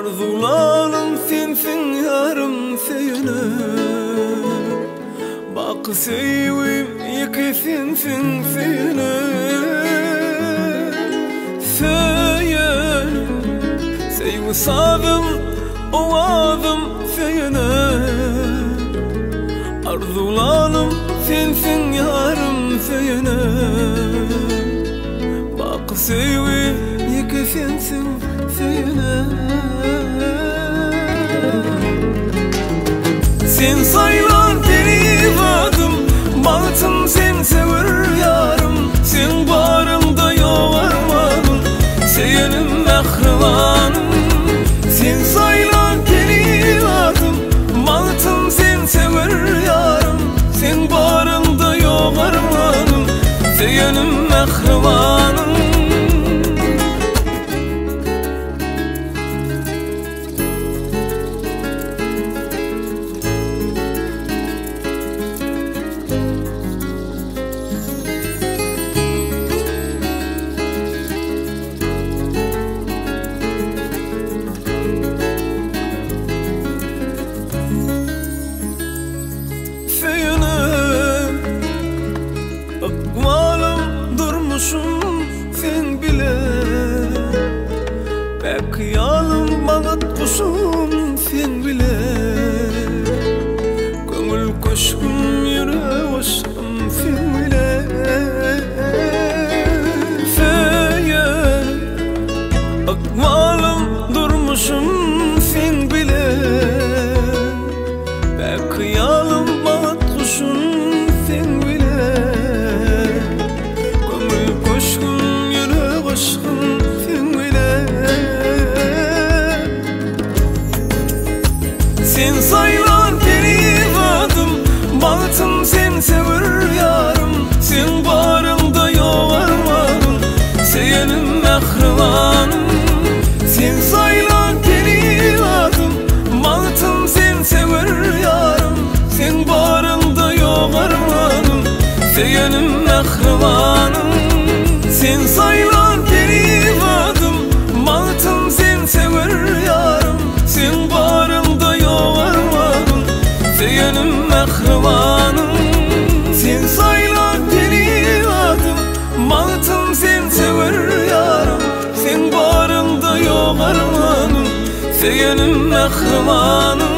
Arzularım sensin yarım seyine, bak sevim iki sensin seyine. Seyine sevim sadım ovazım seyine, arzularım sensin yarım seyine, bak sevim iki sensin seyine. Sen sayılan derivadım, bahtım sen sever yarım. Sen barımda yoğarmadın, seyenim mehribanım. Sen sayılan derivadım, bahtım sen sever yarım. Sen barımda yoğarmadın, seyenim mehribanım. Sen bile pek yalım bağıt kuşum sen bile, gönül koşkum yere hoşum sen bile. Feyen akmalım durmuşum sen bile, pek yalım bağıt kuşum sen bile. Sen sayılan derivadım, bahtım sen sever yarım. Sen barımda yoğarmadın, seyenim mehribanım. Sen sayılan derivadım, bahtım sen sever yarım. Sen barımda yoğarmadın, seyenim mehribanım. Sen sayılan derivadım, bahtım sen sever yarım. Sen barımda yoğarmadın, seyenim mehribanım. Sen sayılan derivadım, bahtım sen sever yarım. Sen barımda yoğarmadın, seyenim mehribanım.